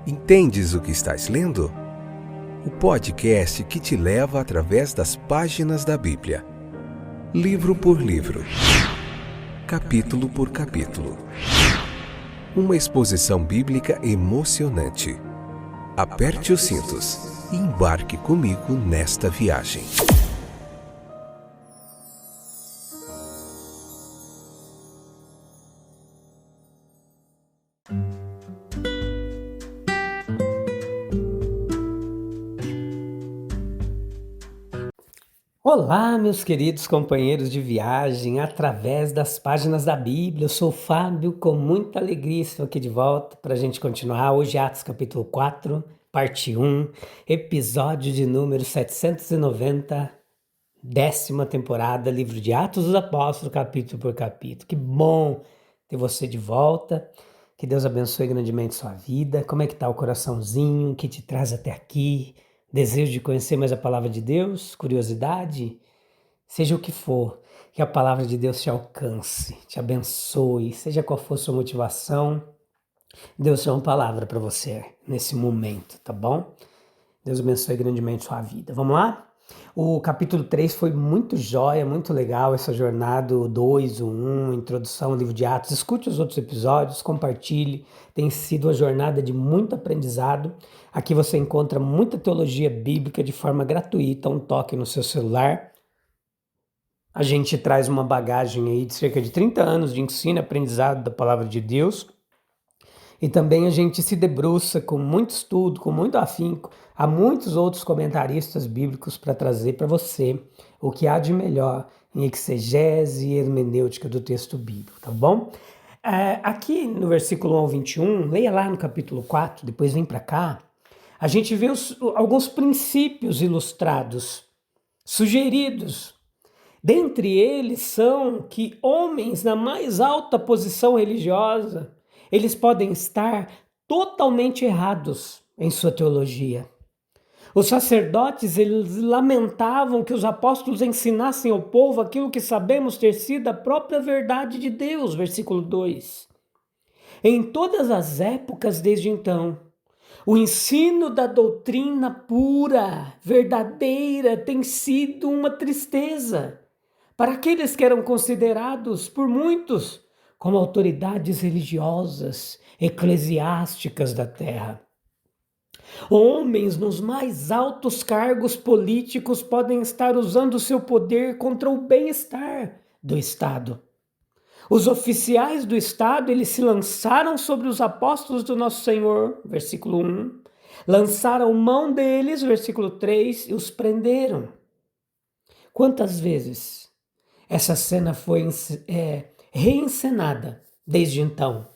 Entendes o que estás lendo? O podcast que te leva através das páginas da Bíblia, livro por livro, capítulo por capítulo. Uma exposição bíblica emocionante. Aperte os cintos e embarque comigo nesta viagem. Olá, meus queridos companheiros de viagem através das páginas da Bíblia. Eu sou o Fábio, com muita alegria estou aqui de volta para a gente continuar. Hoje Atos capítulo 4, parte 1, episódio de número 790, 10ª temporada, livro de Atos dos Apóstolos, capítulo por capítulo. Que bom ter você de volta, que Deus abençoe grandemente sua vida. Como é que está o coraçãozinho que te traz até aqui? Desejo de conhecer mais a palavra de Deus, curiosidade, seja o que for, que a palavra de Deus te alcance, te abençoe, seja qual for sua motivação, Deus tem uma palavra para você nesse momento, tá bom? Deus abençoe grandemente sua vida. Vamos lá? O capítulo 3 foi muito jóia, muito legal, essa jornada, o 2, o 1, introdução ao livro de Atos. Escute os outros episódios, compartilhe, tem sido uma jornada de muito aprendizado. Aqui você encontra muita teologia bíblica de forma gratuita, um toque no seu celular. A gente traz uma bagagem aí de cerca de 30 anos de ensino e aprendizado da palavra de Deus. E também a gente se debruça com muito estudo, com muito afinco, há muitos outros comentaristas bíblicos para trazer para você o que há de melhor em exegese e hermenêutica do texto bíblico, tá bom? Aqui no versículo 1 ao 21, leia lá no capítulo 4, depois vem para cá, a gente vê alguns princípios ilustrados, sugeridos. Dentre eles são que homens na mais alta posição religiosa, eles podem estar totalmente errados em sua teologia. Os sacerdotes, eles lamentavam que os apóstolos ensinassem ao povo aquilo que sabemos ter sido a própria verdade de Deus, versículo 2. Em todas as épocas desde então, o ensino da doutrina pura, verdadeira, tem sido uma tristeza para aqueles que eram considerados por muitos como autoridades religiosas, eclesiásticas da terra. Homens nos mais altos cargos políticos podem estar usando o seu poder contra o bem-estar do Estado. Os oficiais do Estado, eles se lançaram sobre os apóstolos do nosso Senhor, versículo 1, lançaram mão deles, versículo 3, e os prenderam. Quantas vezes essa cena foi reencenada desde então?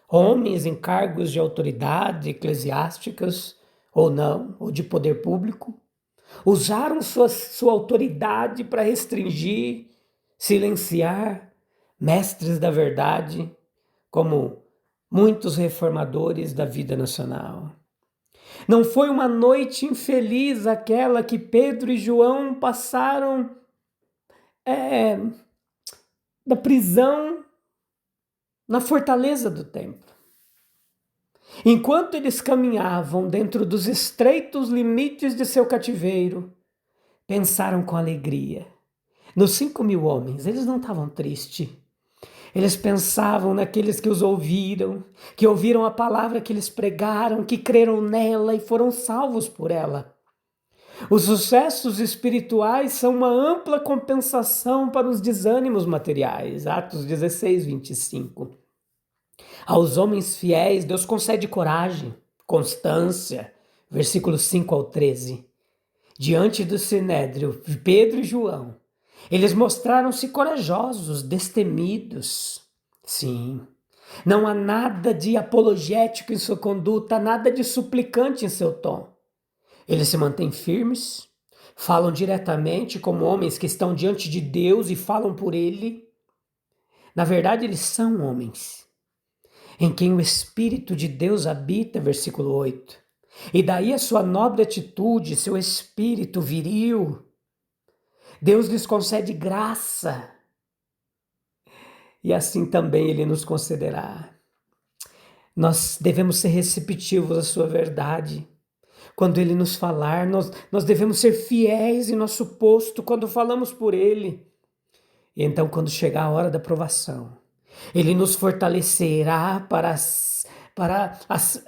Homens em cargos de autoridade eclesiásticas, ou não, ou de poder público, usaram sua autoridade para restringir, silenciar mestres da verdade, como muitos reformadores da vida nacional. Não foi uma noite infeliz aquela que Pedro e João passaram da prisão na fortaleza do templo. Enquanto eles caminhavam dentro dos estreitos limites de seu cativeiro, pensaram com alegria. Nos 5.000 homens, eles não estavam tristes. Eles pensavam naqueles que os ouviram, que ouviram a palavra que eles pregaram, que creram nela e foram salvos por ela. Os sucessos espirituais são uma ampla compensação para os desânimos materiais. Atos 16, 25. Aos homens fiéis, Deus concede coragem, constância. Versículos 5 ao 13. Diante do Sinédrio, Pedro e João, eles mostraram-se corajosos, destemidos. Sim, não há nada de apologético em sua conduta, nada de suplicante em seu tom. Eles se mantêm firmes, falam diretamente como homens que estão diante de Deus e falam por Ele. Na verdade, eles são homens em quem o Espírito de Deus habita, versículo 8. E daí a sua nobre atitude, seu espírito viril. Deus lhes concede graça. E assim também Ele nos concederá. Nós devemos ser receptivos à sua verdade. Quando Ele nos falar, nós devemos ser fiéis em nosso posto quando falamos por Ele. E então, quando chegar a hora da provação, Ele nos fortalecerá para as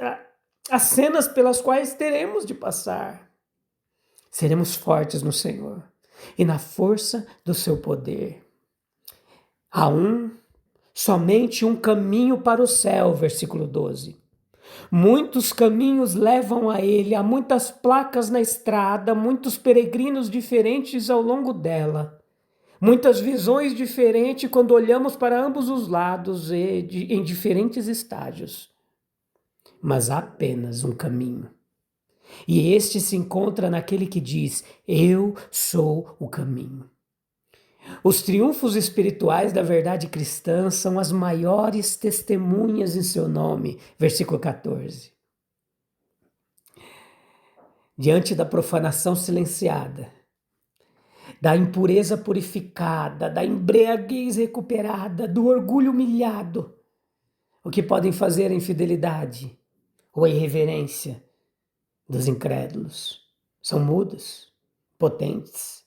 cenas pelas quais teremos de passar. Seremos fortes no Senhor e na força do seu poder. Há somente um caminho para o céu, versículo 12. Muitos caminhos levam a ele, há muitas placas na estrada, muitos peregrinos diferentes ao longo dela. Muitas visões diferentes quando olhamos para ambos os lados e em diferentes estágios. Mas há apenas um caminho. E este se encontra naquele que diz: eu sou o caminho. Os triunfos espirituais da verdade cristã são as maiores testemunhas em seu nome. Versículo 14. Diante da profanação silenciada, da impureza purificada, da embriaguez recuperada, do orgulho humilhado, o que podem fazer a infidelidade ou a irreverência dos incrédulos? São mudos, potentes.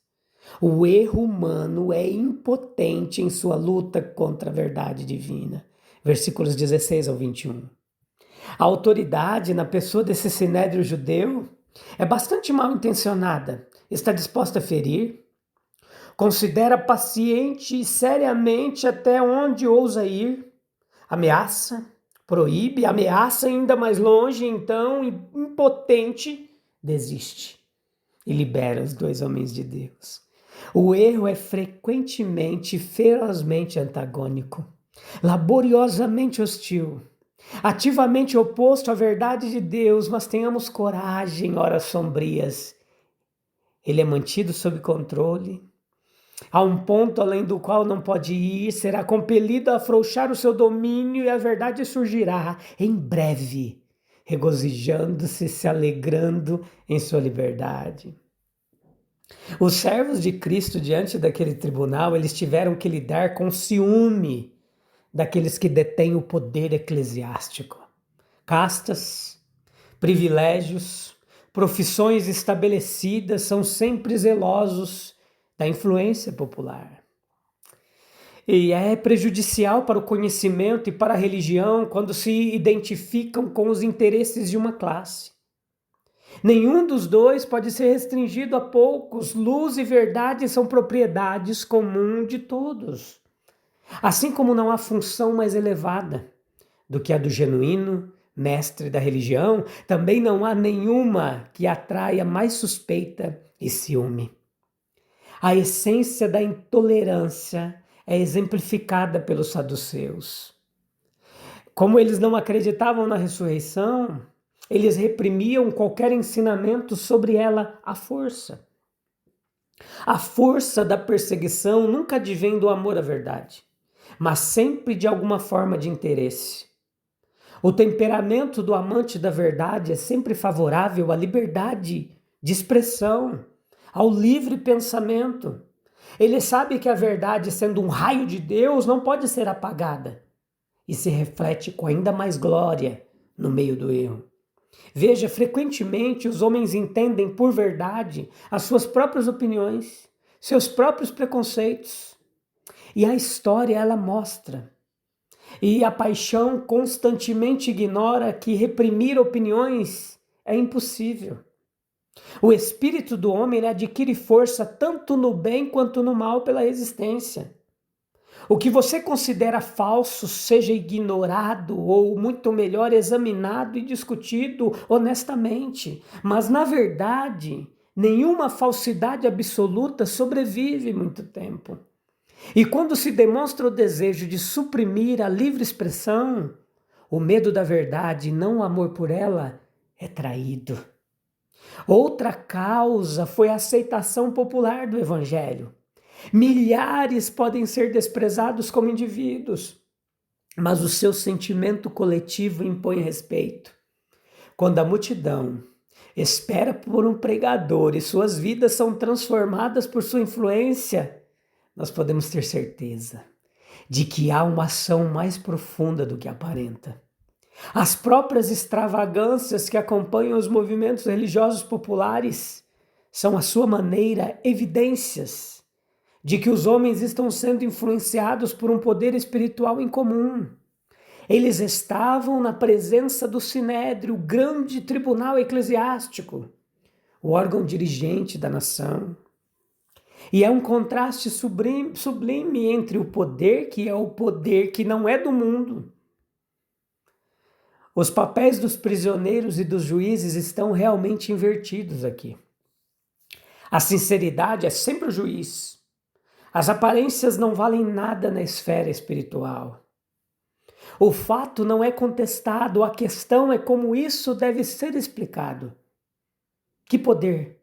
O erro humano é impotente em sua luta contra a verdade divina. Versículos 16 ao 21. A autoridade na pessoa desse sinédrio judeu é bastante mal intencionada, está disposta a ferir, considera paciente e seriamente até onde ousa ir, ameaça, proíbe, ameaça ainda mais longe, então, impotente, desiste e libera os dois homens de Deus. O erro é frequentemente e ferozmente antagônico, laboriosamente hostil, ativamente oposto à verdade de Deus, mas tenhamos coragem em horas sombrias. Ele é mantido sob controle, a um ponto além do qual não pode ir, será compelido a afrouxar o seu domínio e a verdade surgirá em breve, regozijando-se, se alegrando em sua liberdade. Os servos de Cristo diante daquele tribunal, eles tiveram que lidar com ciúme daqueles que detêm o poder eclesiástico. Castas, privilégios, profissões estabelecidas são sempre zelosos da influência popular. E é prejudicial para o conhecimento e para a religião quando se identificam com os interesses de uma classe. Nenhum dos dois pode ser restringido a poucos. Luz e verdade são propriedades comuns de todos. Assim como não há função mais elevada do que a do genuíno mestre da religião, também não há nenhuma que atraia mais suspeita e ciúme. A essência da intolerância é exemplificada pelos saduceus. Como eles não acreditavam na ressurreição, eles reprimiam qualquer ensinamento sobre ela à força. A força da perseguição nunca advém do amor à verdade, mas sempre de alguma forma de interesse. O temperamento do amante da verdade é sempre favorável à liberdade de expressão, ao livre pensamento. Ele sabe que a verdade, sendo um raio de Deus, não pode ser apagada e se reflete com ainda mais glória no meio do erro. Veja, frequentemente os homens entendem por verdade as suas próprias opiniões, seus próprios preconceitos. E a história, ela mostra. E a paixão constantemente ignora que reprimir opiniões é impossível. O espírito do homem adquire força tanto no bem quanto no mal pela resistência. O que você considera falso seja ignorado ou, muito melhor, examinado e discutido honestamente. Mas, na verdade, nenhuma falsidade absoluta sobrevive muito tempo. E quando se demonstra o desejo de suprimir a livre expressão, o medo da verdade e não o amor por ela é traído. Outra causa foi a aceitação popular do Evangelho. Milhares podem ser desprezados como indivíduos, mas o seu sentimento coletivo impõe respeito. Quando a multidão espera por um pregador e suas vidas são transformadas por sua influência, nós podemos ter certeza de que há uma ação mais profunda do que aparenta. As próprias extravagâncias que acompanham os movimentos religiosos populares são, à sua maneira, evidências de que os homens estão sendo influenciados por um poder espiritual incomum. Eles estavam na presença do Sinédrio, o grande tribunal eclesiástico, o órgão dirigente da nação. E é um contraste sublime entre o poder que é o poder que não é do mundo. Os papéis dos prisioneiros e dos juízes estão realmente invertidos aqui. A sinceridade é sempre o juiz. As aparências não valem nada na esfera espiritual. O fato não é contestado, a questão é como isso deve ser explicado. Que poder,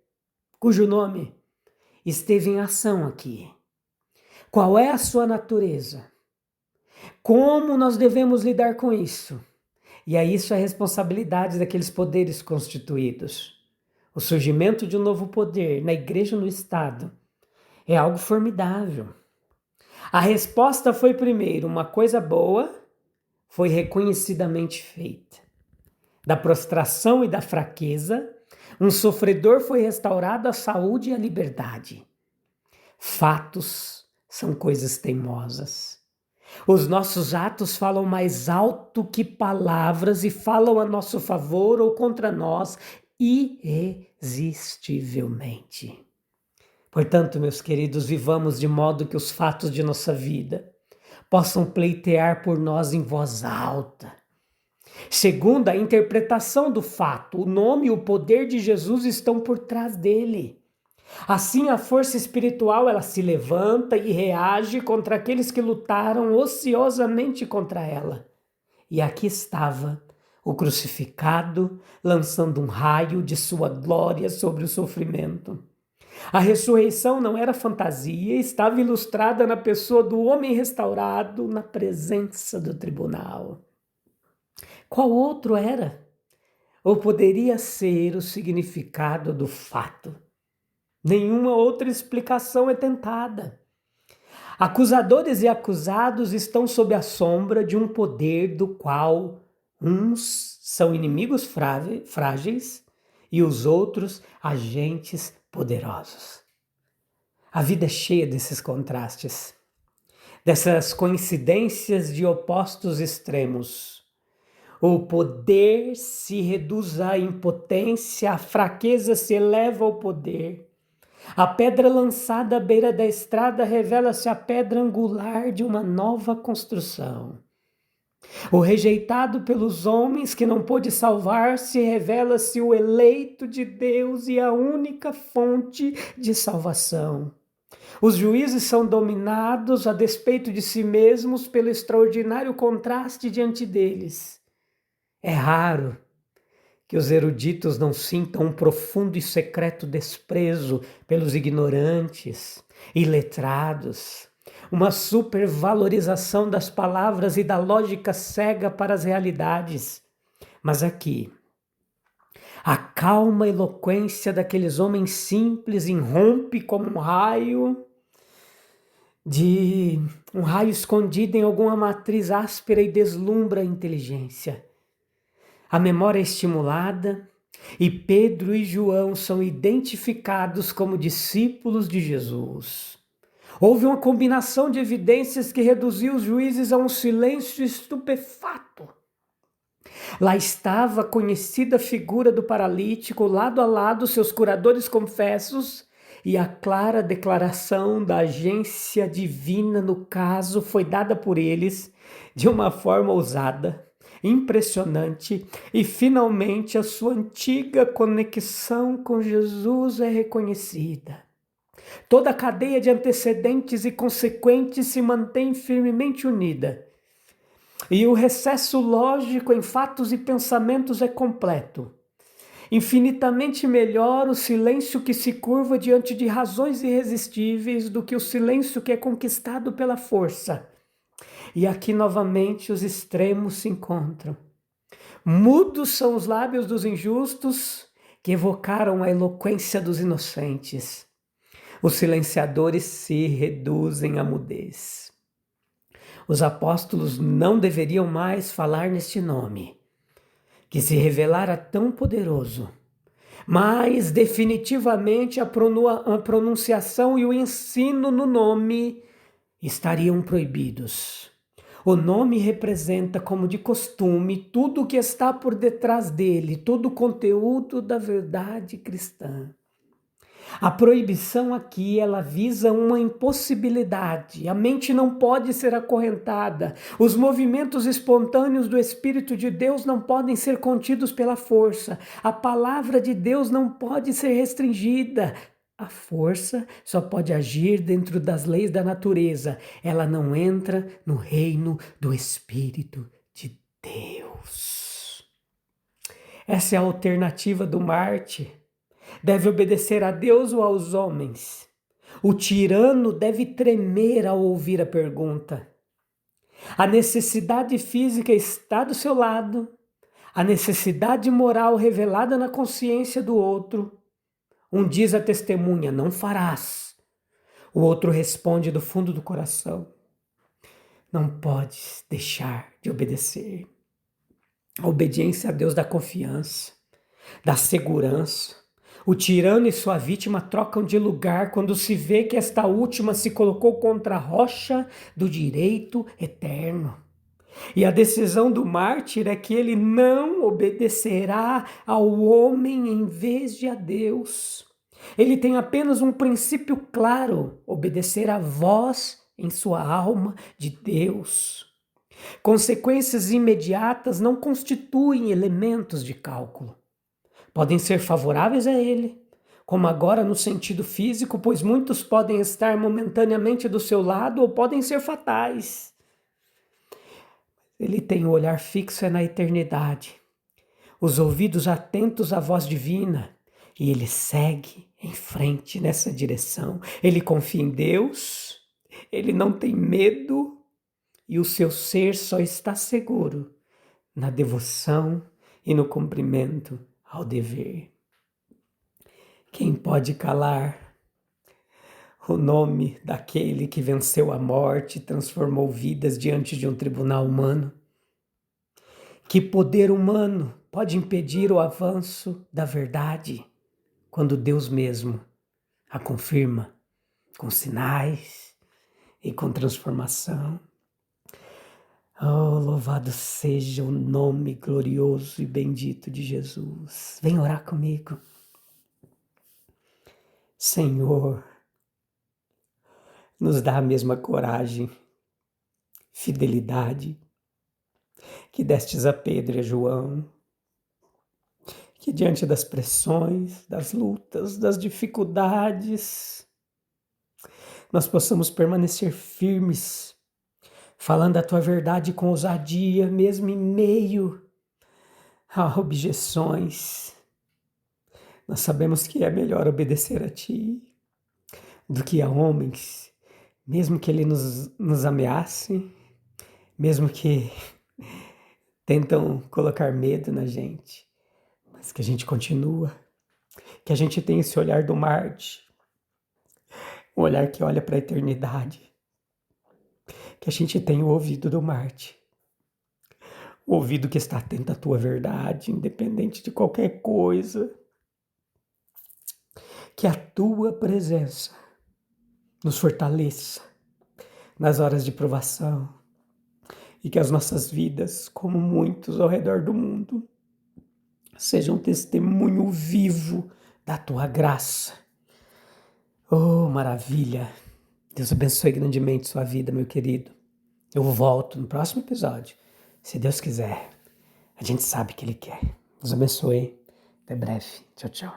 cujo nome esteve em ação aqui? Qual é a sua natureza? Como nós devemos lidar com isso? E aí isso é responsabilidade daqueles poderes constituídos. O surgimento de um novo poder na igreja e no Estado é algo formidável. A resposta foi, primeiro, uma coisa boa, foi reconhecidamente feita. Da prostração e da fraqueza, um sofredor foi restaurado à saúde e à liberdade. Fatos são coisas teimosas. Os nossos atos falam mais alto que palavras e falam a nosso favor ou contra nós irresistivelmente. Portanto, meus queridos, vivamos de modo que os fatos de nossa vida possam pleitear por nós em voz alta. Segundo a interpretação do fato, o nome e o poder de Jesus estão por trás dele. Assim, a força espiritual ela se levanta e reage contra aqueles que lutaram ociosamente contra ela. E aqui estava o crucificado, lançando um raio de sua glória sobre o sofrimento. A ressurreição não era fantasia, estava ilustrada na pessoa do homem restaurado na presença do tribunal. Qual outro era? Ou poderia ser o significado do fato? Nenhuma outra explicação é tentada. Acusadores e acusados estão sob a sombra de um poder do qual uns são inimigos frágeis e os outros agentes poderosos. A vida é cheia desses contrastes, dessas coincidências de opostos extremos. O poder se reduz à impotência, a fraqueza se eleva ao poder. A pedra lançada à beira da estrada revela-se a pedra angular de uma nova construção. O rejeitado pelos homens que não pôde salvar-se revela-se o eleito de Deus e a única fonte de salvação. Os juízes são dominados a despeito de si mesmos pelo extraordinário contraste diante deles. É raro que os eruditos não sintam um profundo e secreto desprezo pelos ignorantes, iletrados, uma supervalorização das palavras e da lógica cega para as realidades. Mas aqui, a calma eloquência daqueles homens simples irrompe como um raio escondido em alguma matriz áspera e deslumbra a inteligência. A memória é estimulada e Pedro e João são identificados como discípulos de Jesus. Houve uma combinação de evidências que reduziu os juízes a um silêncio estupefato. Lá estava a conhecida figura do paralítico, lado a lado seus curadores confessos, e a clara declaração da agência divina no caso foi dada por eles de uma forma ousada, impressionante, e finalmente a sua antiga conexão com Jesus é reconhecida. Toda a cadeia de antecedentes e consequentes se mantém firmemente unida. E o recesso lógico em fatos e pensamentos é completo. Infinitamente melhor o silêncio que se curva diante de razões irresistíveis do que o silêncio que é conquistado pela força. E aqui novamente os extremos se encontram. Mudos são os lábios dos injustos que evocaram a eloquência dos inocentes. Os silenciadores se reduzem à mudez. Os apóstolos não deveriam mais falar neste nome, que se revelara tão poderoso, mas definitivamente a pronunciação e o ensino no nome estariam proibidos. O nome representa, como de costume, tudo o que está por detrás dele, todo o conteúdo da verdade cristã. A proibição aqui, ela visa uma impossibilidade. A mente não pode ser acorrentada. Os movimentos espontâneos do Espírito de Deus não podem ser contidos pela força. A palavra de Deus não pode ser restringida. A força só pode agir dentro das leis da natureza. Ela não entra no reino do Espírito de Deus. Essa é a alternativa do Marte. Deve obedecer a Deus ou aos homens? O tirano deve tremer ao ouvir a pergunta. A necessidade física está do seu lado, a necessidade moral revelada na consciência do outro. Um diz a testemunha, não farás. O outro responde do fundo do coração, não podes deixar de obedecer. A obediência a Deus dá confiança, dá segurança. O tirano e sua vítima trocam de lugar quando se vê que esta última se colocou contra a rocha do direito eterno. E a decisão do mártir é que ele não obedecerá ao homem em vez de a Deus. Ele tem apenas um princípio claro: obedecer à voz em sua alma de Deus. Consequências imediatas não constituem elementos de cálculo. Podem ser favoráveis a ele, como agora no sentido físico, pois muitos podem estar momentaneamente do seu lado ou podem ser fatais. Ele tem o olhar fixo na eternidade, os ouvidos atentos à voz divina, e ele segue em frente nessa direção. Ele confia em Deus, ele não tem medo, e o seu ser só está seguro na devoção e no cumprimento ao dever. Quem pode calar o nome daquele que venceu a morte e transformou vidas diante de um tribunal humano? Que poder humano pode impedir o avanço da verdade quando Deus mesmo a confirma com sinais e com transformação? Oh, louvado seja o nome glorioso e bendito de Jesus. Vem orar comigo. Senhor, nos dá a mesma coragem, fidelidade que destes a Pedro e a João, que diante das pressões, das lutas, das dificuldades, nós possamos permanecer firmes, falando a tua verdade com ousadia, mesmo em meio a objeções. Nós sabemos que é melhor obedecer a ti do que a homens, mesmo que eles nos ameacem, mesmo que tentam colocar medo na gente, mas que a gente continua, que a gente tem esse olhar do Marte, um olhar que olha para a eternidade, que a gente tem o ouvido do Marte, o ouvido que está atento à tua verdade, independente de qualquer coisa. Que a tua presença nos fortaleça nas horas de provação e que as nossas vidas, como muitos ao redor do mundo, sejam um testemunho vivo da tua graça. Oh, maravilha! Deus abençoe grandemente sua vida, meu querido. Eu volto no próximo episódio, se Deus quiser. A gente sabe que Ele quer. Deus abençoe. Até breve. Tchau, tchau.